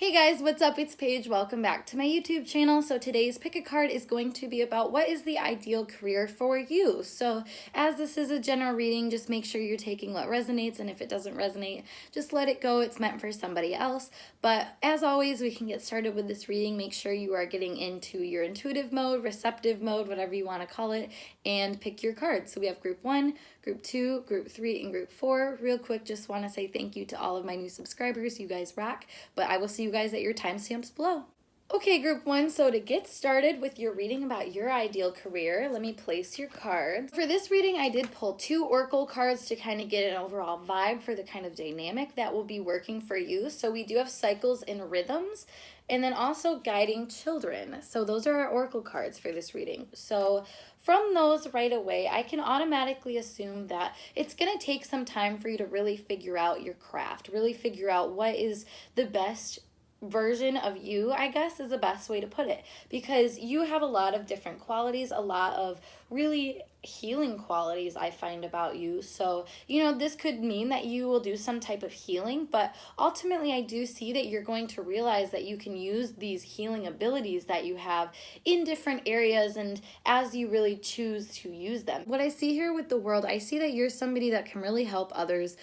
Hey guys, what's up? It's Paige. Welcome back to my YouTube channel. So today's pick a card is going to be about what is the ideal career for you. So as this is a general reading, just make sure you're taking what resonates, and if it doesn't resonate, just let it go. It's meant for somebody else. But as always, we can get started with this reading. Make sure you are getting into your intuitive mode, receptive mode, whatever you want to call it, and pick your cards. So we have group 1, group 2, group 3, and group 4. Real quick, just want to say thank you to all of my new subscribers. You guys rock. But I will see you guys at your timestamps below. Okay, group 1, so to get started with your reading about your ideal career, let me place your cards. For this reading, I did pull 2 oracle cards to kind of get an overall vibe for the kind of dynamic that will be working for you. So we do have cycles and rhythms, and then also guiding children. So those are our oracle cards for this reading. So from those right away, I can automatically assume that it's going to take some time for you to really figure out your craft, really figure out what is the best version of you, I guess is the best way to put it, because you have a lot of different qualities, a lot of really healing qualities I find about you. So, this could mean that you will do some type of healing, but ultimately I do see that you're going to realize that you can use these healing abilities that you have in different areas and as you really choose to use them. What I see here with the world, I see that you're somebody that can really help others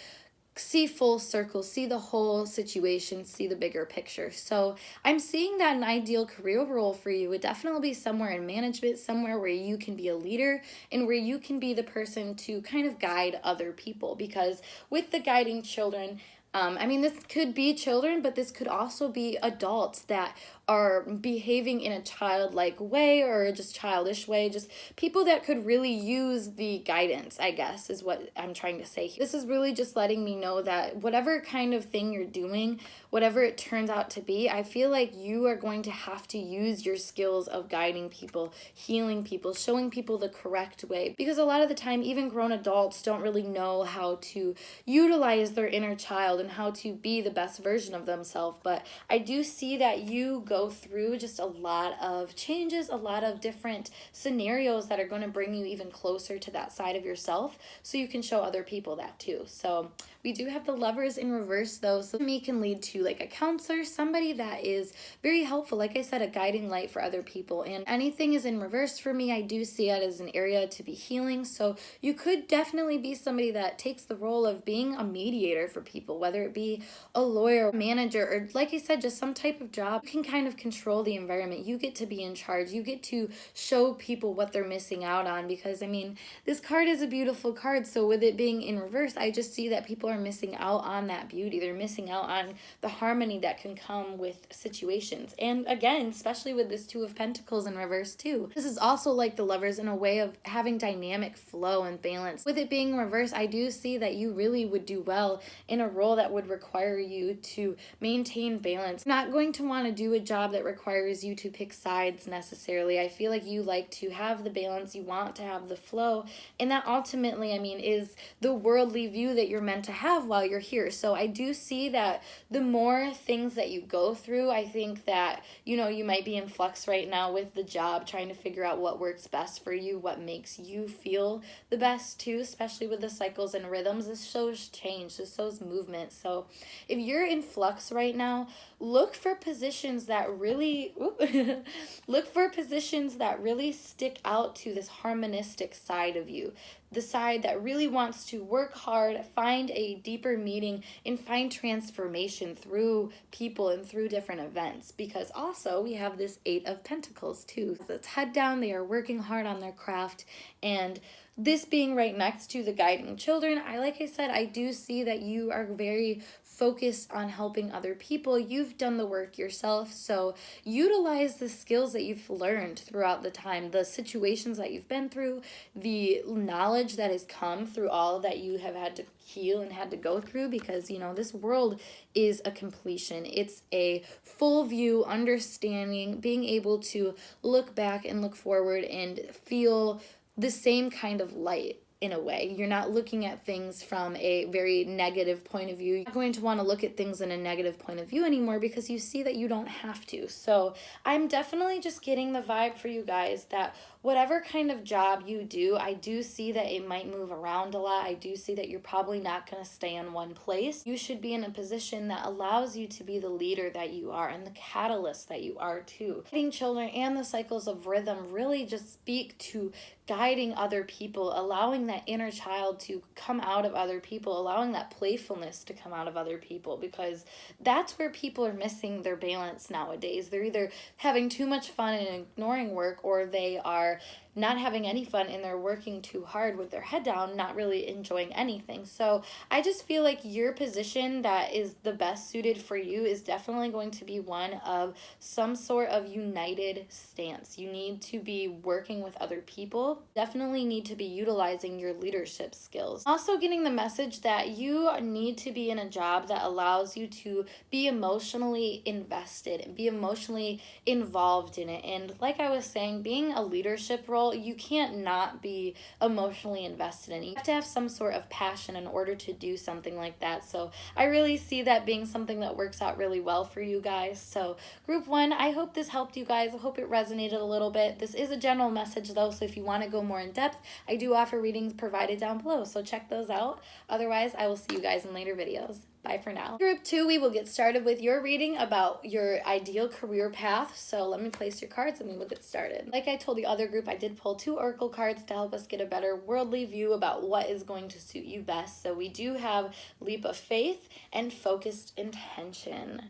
see full circle, see the whole situation, see the bigger picture. So I'm seeing that an ideal career role for you would definitely be somewhere in management, somewhere where you can be a leader and where you can be the person to kind of guide other people. Because with the guiding children, this could be children, but this could also be adults that are behaving in a childlike way or just childish way, just people that could really use the guidance, I guess, is what I'm trying to say. This is really just letting me know that whatever kind of thing you're doing, whatever it turns out to be, I feel like you are going to have to use your skills of guiding people, healing people, showing people the correct way. Because a lot of the time, even grown adults don't really know how to utilize their inner child and how to be the best version of themselves. But I do see that you go through just a lot of changes, a lot of different scenarios that are going to bring you even closer to that side of yourself, so you can show other people that too. So we do have the Lovers in reverse though, so to me can lead to like a counselor, somebody that is very helpful, like I said, a guiding light for other people. And anything is in reverse for me, I do see it as an area to be healing. So you could definitely be somebody that takes the role of being a mediator for people, whether it be a lawyer, manager, or like I said, just some type of job. You can kind of control the environment. You get to be in charge. You get to show people what they're missing out on, because this card is a beautiful card. So with it being in reverse, I just see that people are missing out on that beauty. They're missing out on the harmony that can come with situations. And again, especially with this 2 of Pentacles in reverse too, this is also like the Lovers in a way of having dynamic flow and balance. With it being reverse, I do see that you really would do well in a role that would require you to maintain balance. Not going to want to do a job that requires you to pick sides necessarily. I feel like you like to have the balance, you want to have the flow, and that ultimately, is the worldly view that you're meant to have while you're here. So I do see that the more things that you go through, I think that, you might be in flux right now with the job, trying to figure out what works best for you, what makes you feel the best too, especially with the cycles and rhythms. This shows change, this shows movement. So if you're in flux right now, look for positions that really stick out to this harmonistic side of you, the side that really wants to work hard, find a deeper meaning, and find transformation through people and through different events. Because also we have this 8 of Pentacles too. Let's head down. They are working hard on their craft, and this being right next to the guiding children, like I said, I do see that you are very focused on helping other people. You've done the work yourself, so utilize the skills that you've learned throughout the time, the situations that you've been through, the knowledge that has come through all that you have had to heal and had to go through, because this world is a completion. It's a full view, understanding, being able to look back and look forward and feel the same kind of light in a way. You're not looking at things from a very negative point of view. You're not going to want to look at things in a negative point of view anymore because you see that you don't have to. So I'm definitely just getting the vibe for you guys that whatever kind of job you do, I do see that it might move around a lot. I do see that you're probably not going to stay in one place. You should be in a position that allows you to be the leader that you are and the catalyst that you are too. Guiding children and the cycles of rhythm really just speak to guiding other people, allowing that inner child to come out of other people, allowing that playfulness to come out of other people, because that's where people are missing their balance nowadays. They're either having too much fun and ignoring work, or they are not having any fun and they're working too hard with their head down, not really enjoying anything. So I just feel like your position that is the best suited for you is definitely going to be one of some sort of united stance. You need to be working with other people, definitely need to be utilizing your leadership skills. Also getting the message that you need to be in a job that allows you to be emotionally invested and be emotionally involved in it. And like I was saying, being a leadership role, you can't not be emotionally invested in it. You have to have some sort of passion in order to do something like that. So I really see that being something that works out really well for you guys. So group 1, I hope this helped you guys. I hope it resonated a little bit. This is a general message though, so if you want to go more in depth, I do offer readings provided down below, so check those out. Otherwise, I will see you guys in later videos. Bye for now. Group 2, we will get started with your reading about your ideal career path. So let me place your cards and we will get started. Like I told the other group, I did pull 2 oracle cards to help us get a better worldly view about what is going to suit you best. So we do have leap of faith and focused intention.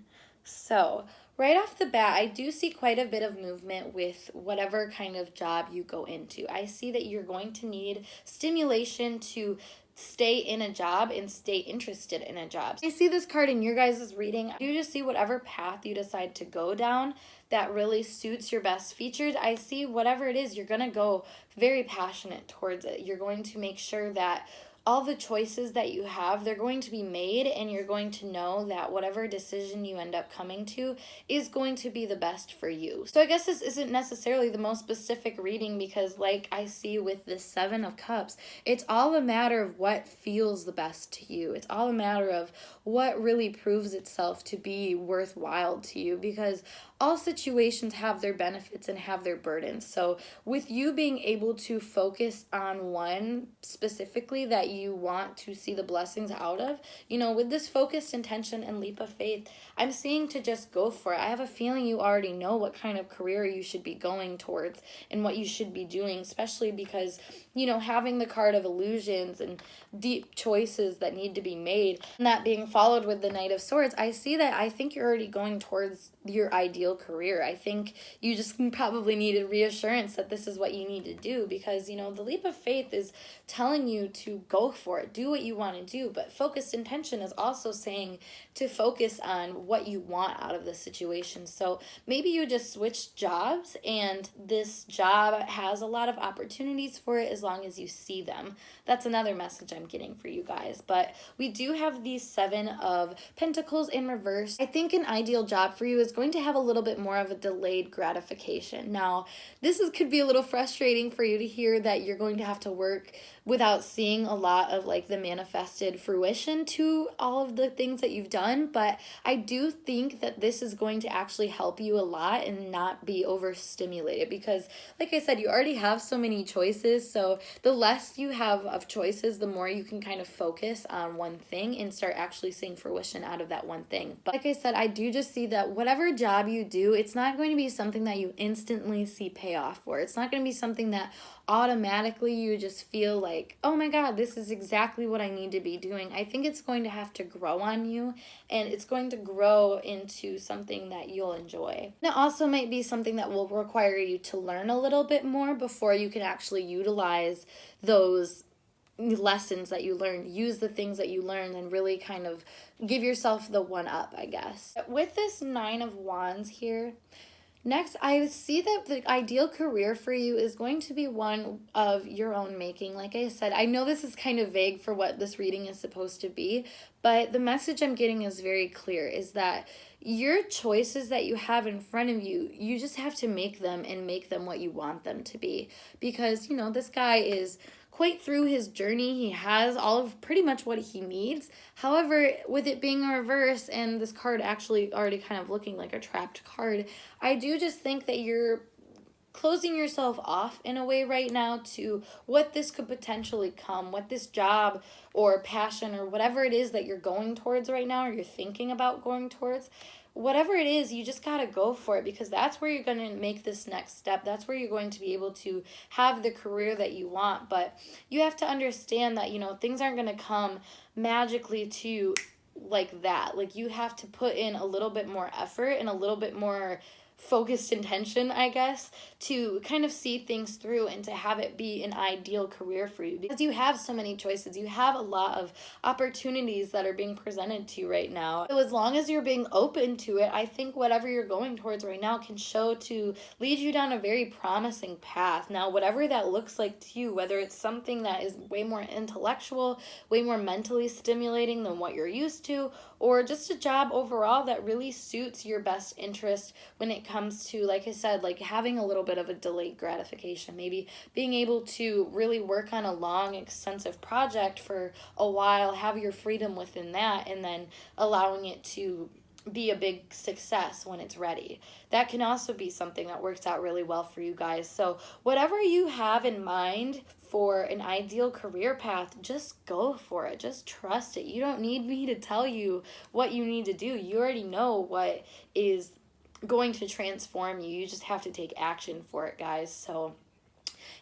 So right off the bat, I do see quite a bit of movement with whatever kind of job you go into. I see that you're going to need stimulation to stay in a job and stay interested in a job. I see this card in your guys' reading. You just see whatever path you decide to go down that really suits your best features. I see whatever it is, you're going to go very passionate towards it. You're going to make sure that all the choices that you have, they're going to be made, and you're going to know that whatever decision you end up coming to is going to be the best for you. So I guess this isn't necessarily the most specific reading because like I see with this 7 of Cups, it's all a matter of what feels the best to you. It's all a matter of what really proves itself to be worthwhile to you, because all situations have their benefits and have their burdens. So with you being able to focus on one specifically that you want to see the blessings out of, with this focused intention and leap of faith, I'm seeing to just go for it. I have a feeling you already know what kind of career you should be going towards and what you should be doing, especially because, having the card of illusions and deep choices that need to be made, and that being followed with the Knight of Swords, I think you're already going towards your ideal career. I think you just probably needed reassurance that this is what you need to do, because the leap of faith is telling you to go for it, do what you want to do, but focused intention is also saying to focus on what you want out of the situation. So maybe you just switched jobs and this job has a lot of opportunities for it as long as you see them. That's another message I'm getting for you guys. But we do have these 7 of Pentacles in reverse. I think an ideal job for you is going to have a little bit more of a delayed gratification. Now, could be a little frustrating for you to hear that you're going to have to work without seeing a lot of like the manifested fruition to all of the things that you've done, but I do think that this is going to actually help you a lot and not be overstimulated, because like I said, you already have so many choices. So the less you have of choices, the more you can kind of focus on one thing and start actually seeing fruition out of that one thing. But like I said, I do just see that whatever job you do, it's not going to be something that you instantly see payoff for. It's not going to be something that automatically you just feel like, oh my God, this is exactly what I need to be doing. I think it's going to have to grow on you, and it's going to grow into something that you'll enjoy. And it also might be something that will require you to learn a little bit more before you can actually utilize those lessons that you learned, use the things that you learned, and really kind of give yourself the one up, I guess. With this 9 of Wands here, next, I see that the ideal career for you is going to be one of your own making. Like I said, I know this is kind of vague for what this reading is supposed to be, but the message I'm getting is very clear, is that your choices that you have in front of you, you just have to make them and make them what you want them to be. Because, this guy is quite through his journey. He has all of pretty much what he needs. However, with it being a reverse and this card actually already kind of looking like a trapped card, I do just think that you're closing yourself off in a way right now to what this could potentially come, what this job or passion or whatever it is that you're going towards right now or you're thinking about going towards. Whatever it is, you just got to go for it, because that's where you're going to make this next step. That's where you're going to be able to have the career that you want. But you have to understand that, things aren't going to come magically to you like that. Like, you have to put in a little bit more effort and a little bit more focused intention, I guess, to kind of see things through and to have it be an ideal career for you, because you have so many choices. You have a lot of opportunities that are being presented to you right now. So as long as you're being open to it, I think whatever you're going towards right now can show to lead you down a very promising path. Now, whatever that looks like to you, whether it's something that is way more intellectual, way more mentally stimulating than what you're used to, or just a job overall that really suits your best interest when it comes to, like I said, like having a little bit of a delayed gratification, maybe being able to really work on a long, extensive project for a while, have your freedom within that, and then allowing it to be a big success when it's ready. That can also be something that works out really well for you guys. So whatever you have in mind for an ideal career path, just go for it. Just trust it. You don't need me to tell you what you need to do. You already know what is going to transform you. You just have to take action for it, guys. So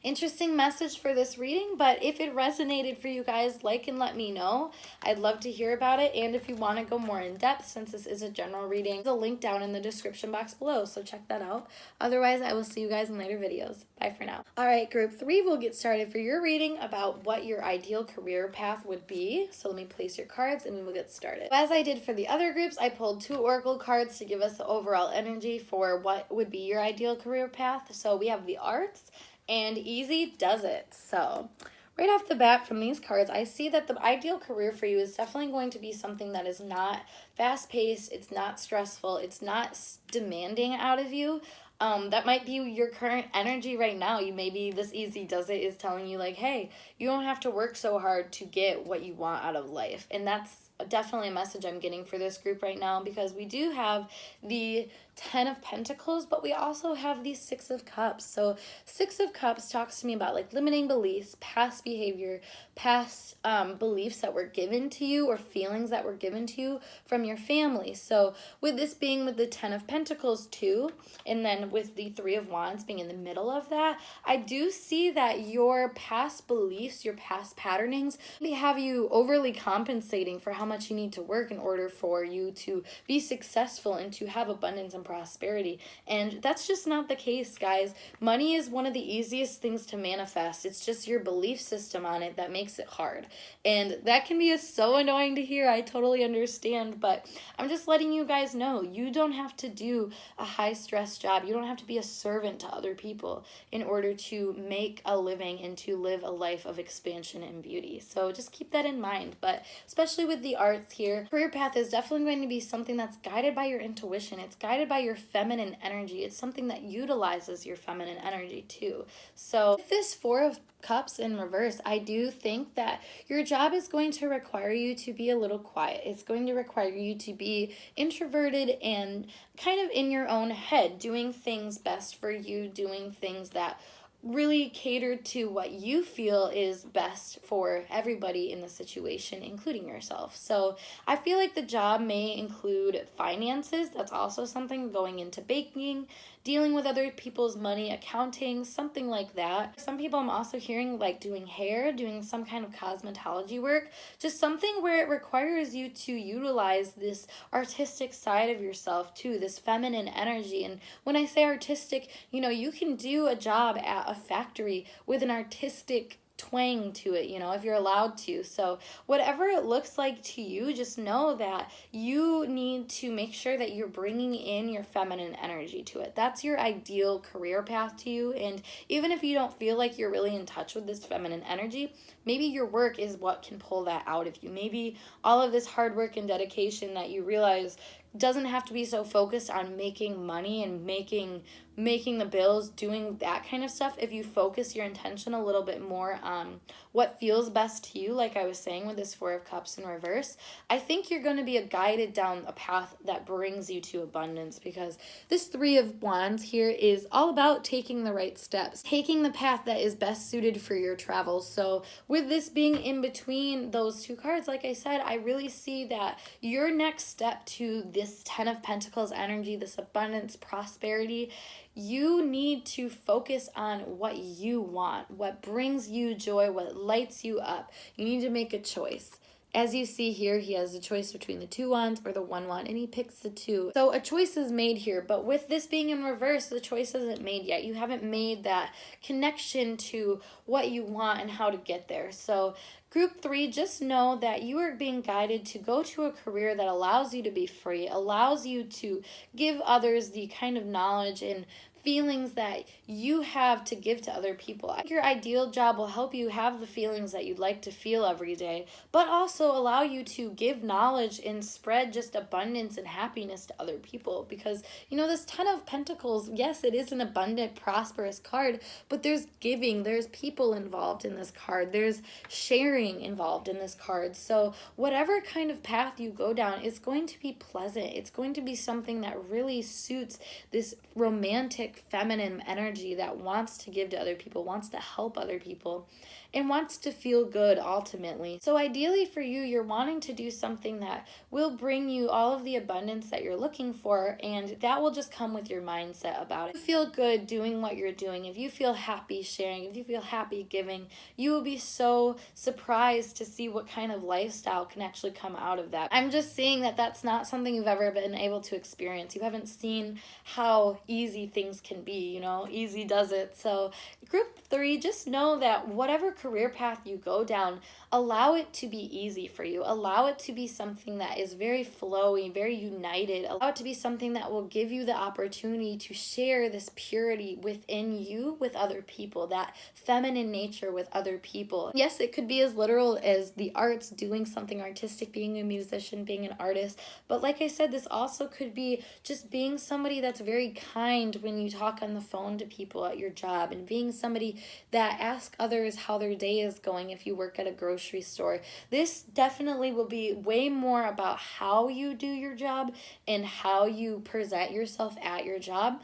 interesting message for this reading, but if it resonated for you guys, like and let me know. I'd love to hear about it. And if you want to go more in depth, since this is a general reading, there's a link down in the description box below, so check that out. Otherwise, I will see you guys in later videos. Bye for now. All right, group 3, we'll get started for your reading about what your ideal career path would be. So let me place your cards and we will get started. As I did for the other groups, I pulled 2 oracle cards to give us the overall energy for what would be your ideal career path. So we have the arts and easy does it. So right off the bat from these cards, I see that the ideal career for you is definitely going to be something that is not fast-paced, it's not stressful, it's not demanding out of you. That might be your current energy right now. Maybe this easy does it is telling you like, hey, you don't have to work so hard to get what you want out of life. And that's definitely a message I'm getting for this group right now, because we do have the 10 of Pentacles, but we also have the 6 of Cups. So 6 of Cups talks to me about like limiting beliefs, past behavior, past beliefs that were given to you or feelings that were given to you from your family. So with this being with the 10 of Pentacles too, and then with the 3 of Wands being in the middle of that, I do see that your past beliefs, your past patternings, may have you overly compensating for how much you need to work in order for you to be successful and to have abundance and prosperity. And that's just not the case, guys. Money is one of the easiest things to manifest. It's just your belief system on it that makes it hard. And that can be so annoying to hear. I totally understand, but I'm just letting you guys know you don't have to do a high stress job. You don't have to be a servant to other people in order to make a living and to live a life of expansion and beauty. So just keep that in mind. But especially with the arts here, career path is definitely going to be something that's guided by your intuition. It's guided by your feminine energy. It's something that utilizes your feminine energy too. So with this 4 of Cups in reverse, I do think that your job is going to require you to be a little quiet. It's going to require you to be introverted and kind of in your own head, doing things best for you, doing things that really catered to what you feel is best for everybody in the situation, including yourself. So I feel like the job may include finances. That's also something, going into baking, dealing with other people's money, accounting, something like that. Some people I'm also hearing like doing hair, doing some kind of cosmetology work, just something where it requires you to utilize this artistic side of yourself too, this feminine energy. And when I say artistic, you can do a job at a factory with an artistic twang to it, if you're allowed to. So whatever it looks like to you, just know that you need to make sure that you're bringing in your feminine energy to it. That's your ideal career path to you. And even if you don't feel like you're really in touch with this feminine energy, maybe your work is what can pull that out of you. Maybe all of this hard work and dedication that you realize doesn't have to be so focused on making money and making the bills, doing that kind of stuff. If you focus your intention a little bit more on what feels best to you, like I was saying with this Four of Cups in reverse, I think you're going to be guided down a path that brings you to abundance, because this Three of Wands here is all about taking the right steps, taking the path that is best suited for your travels. So with this being in between those two cards, like I said, I really see that your next step to this Ten of Pentacles energy, this abundance, prosperity, you need to focus on what you want, what brings you joy, what lights you up. You need to make a choice. As you see here, he has a choice between the Two Wands or the One Wand, and he picks the two. So a choice is made here, but with this being in reverse, the choice isn't made yet. You haven't made that connection to what you want and how to get there. So Group 3, just know that you are being guided to go to a career that allows you to be free, allows you to give others the kind of knowledge and feelings that you have to give to other people. I think your ideal job will help you have the feelings that you'd like to feel every day, but also allow you to give knowledge and spread just abundance and happiness to other people. Because, you know, this Ten of Pentacles, yes, it is an abundant, prosperous card, but there's giving, there's people involved in this card, there's sharing involved in this card. So whatever kind of path you go down, it's going to be pleasant. It's going to be something that really suits this romantic, feminine energy that wants to give to other people, wants to help other people, and wants to feel good ultimately. So ideally for you, you're wanting to do something that will bring you all of the abundance that you're looking for, and that will just come with your mindset about it. If you feel good doing what you're doing, if you feel happy sharing, if you feel happy giving, you will be so surprised to see what kind of lifestyle can actually come out of that. I'm just seeing that that's not something you've ever been able to experience. You haven't seen how easy things can be, you know, easy does it. So Group 3, just know that whatever career path you go down, allow it to be easy for you. Allow it to be something that is very flowy, very united. Allow it to be something that will give you the opportunity to share this purity within you with other people, that feminine nature with other people. Yes, it could be as literal as the arts, doing something artistic, being a musician, being an artist. But like I said, this also could be just being somebody that's very kind when you talk on the phone to people at your job, and being somebody that asks others how their day is going if you work at a grocery store. This definitely will be way more about how you do your job and how you present yourself at your job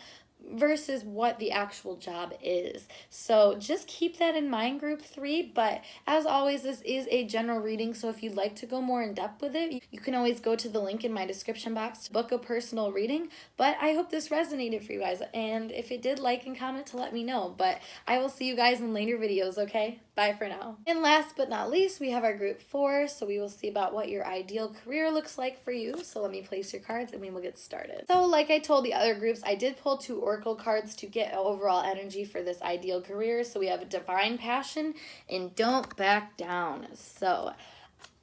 versus what the actual job is. So just keep that in mind, Group 3. But as always, this is a general reading, so if you'd like to go more in depth with it, you can always go to the link in my description box to book a personal reading. But I hope this resonated for you guys, and if it did, like and comment to let me know. But I will see you guys in later videos, okay? Bye for now. And last but not least, we have our Group 4, so we will see about what your ideal career looks like for you. So let me place your cards and we will get started. So like I told the other groups, I did pull 2 oracle cards to get overall energy for this ideal career. So we have a Divine Passion and Don't Back Down. So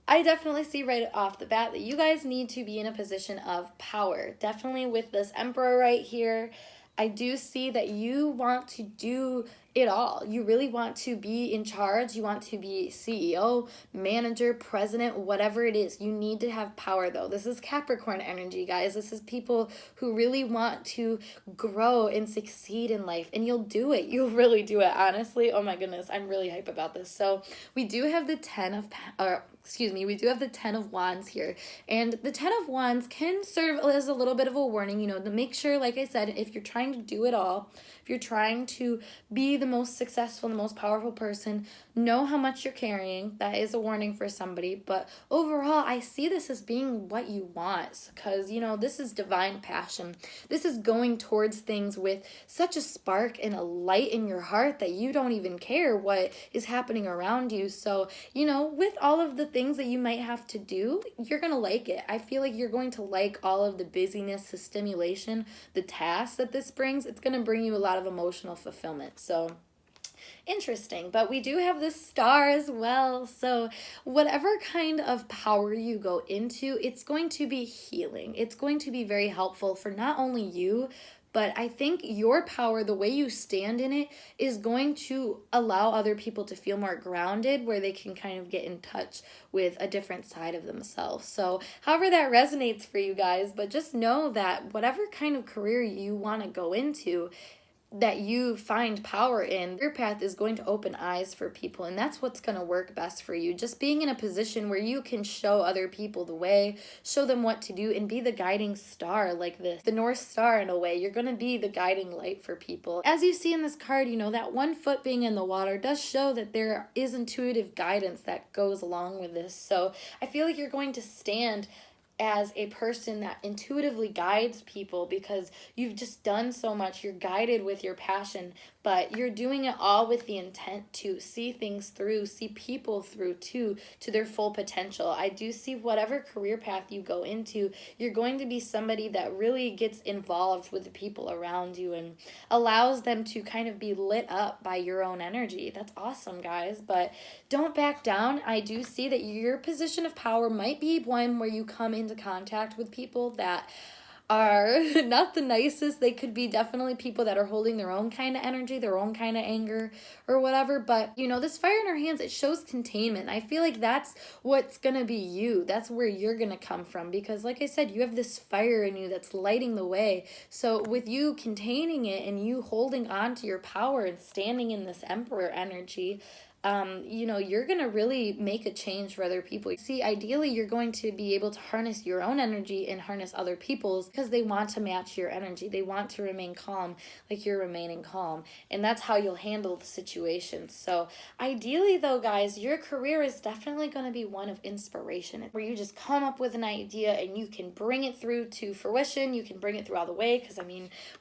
I definitely see right off the bat that you guys need to be in a position of power. Definitely with this Emperor right here, I do see that you want to do it all. You really want to be in charge. You want to be CEO, manager, president, whatever it is. You need to have power though. This is Capricorn energy, guys. This is people who really want to grow and succeed in life, and you'll do it. You'll really do it, honestly. Oh my goodness, I'm really hype about this. So we do have the we do have the Ten of Wands here, and the Ten of Wands can serve as a little bit of a warning, you know, to make sure, like I said, if you're trying to do it all, if you're trying to be the most successful, the most powerful person, know how much you're carrying. That is a warning for somebody, but overall, I see this as being what you want, because, you know, this is divine passion. This is going towards things with such a spark and a light in your heart that you don't even care what is happening around you. So, you know, with all of the things that you might have to do, you're going to like it. I feel like you're going to like all of the busyness, the stimulation, the tasks that this brings. It's going to bring you a lot of emotional fulfillment. So interesting. But we do have the Star as well. So whatever kind of power you go into, it's going to be healing. It's going to be very helpful for not only you, but I think your power, the way you stand in it, is going to allow other people to feel more grounded, where they can kind of get in touch with a different side of themselves. So however that resonates for you guys, but just know that whatever kind of career you want to go into, that you find power in, your path is going to open eyes for people, and that's what's going to work best for you. Just being in a position where you can show other people the way, show them what to do, and be the guiding star, like the North Star in a way. You're going to be the guiding light for people. As you see in this card, that one foot being in the water does show that there is intuitive guidance that goes along with this. So I feel like you're going to stand as a person that intuitively guides people, because you've just done so much. You're guided with your passion, but you're doing it all with the intent to see things through, see people through to their full potential. I do see whatever career path you go into, you're going to be somebody that really gets involved with the people around you and allows them to kind of be lit up by your own energy. That's awesome, guys, but don't back down. I do see that your position of power might be one where you come into contact with people that are not the nicest. They could be definitely people that are holding their own kind of energy, their own kind of anger or whatever. But, this fire in our hands, it shows containment. I feel like that's what's going to be you. That's where you're going to come from, because like I said, you have this fire in you that's lighting the way. So with you containing it and you holding on to your power and standing in this emperor energy, you're going to really make a change for other people. See, ideally, you're going to be able to harness your own energy and harness other people's, because they want to match your energy. They want to remain calm like you're remaining calm. And that's how you'll handle the situation. So ideally, though, guys, your career is definitely going to be one of inspiration, where you just come up with an idea and you can bring it through to fruition. You can bring it through all the way, because,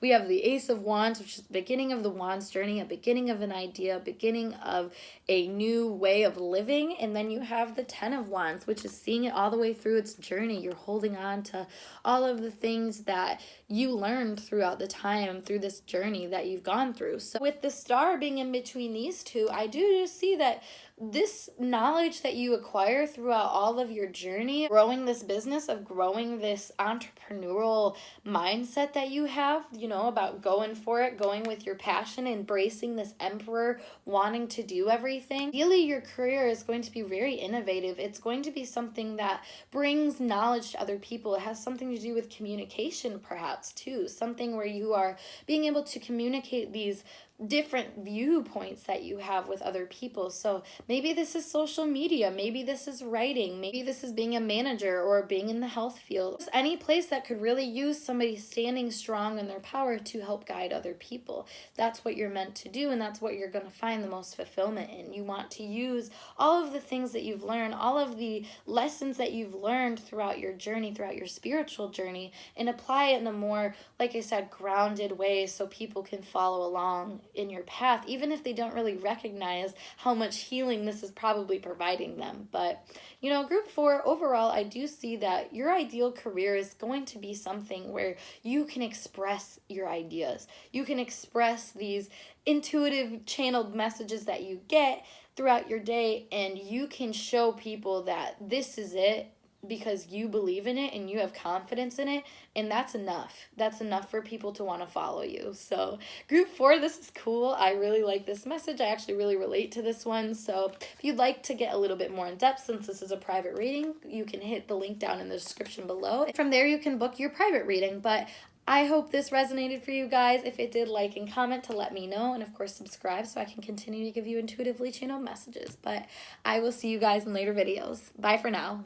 we have the Ace of Wands, which is the beginning of the Wands journey, a beginning of an idea, a beginning of a new way of living. And then you have the 10 of Wands, which is seeing it all the way through its journey. You're holding on to all of the things that you learned throughout the time, through this journey that you've gone through. So with the Star being in between these two, I do just see that this knowledge that you acquire throughout all of your journey, growing this business, of growing this entrepreneurial mindset that you have, about going for it, going with your passion, embracing this emperor, wanting to do everything. Ideally, your career is going to be very innovative. It's going to be something that brings knowledge to other people. It has something to do with communication, perhaps, too. Something where you are being able to communicate these different viewpoints that you have with other people. So maybe this is social media, maybe this is writing, maybe this is being a manager or being in the health field. Just any place that could really use somebody standing strong in their power to help guide other people. That's what you're meant to do, and that's what you're going to find the most fulfillment in. You want to use all of the things that you've learned, all of the lessons that you've learned throughout your journey, throughout your spiritual journey, and apply it in a more, like I said, grounded way, so people can follow along in your path, even if they don't really recognize how much healing this is probably providing them. But group 4, overall, I do see that your ideal career is going to be something where you can express your ideas. You can express these intuitive channeled messages that you get throughout your day, and you can show people that this is it, because you believe in it and you have confidence in it, and that's enough. That's enough for people to want to follow you. So group 4, this is cool. I really like this message. I actually really relate to this one. So if you'd like to get a little bit more in depth, since this is a private reading, you can hit the link down in the description below. From there, you can book your private reading. But I hope this resonated for you guys. If it did, like and comment to let me know. And of course, subscribe so I can continue to give you intuitively channeled messages. But I will see you guys in later videos. Bye for now.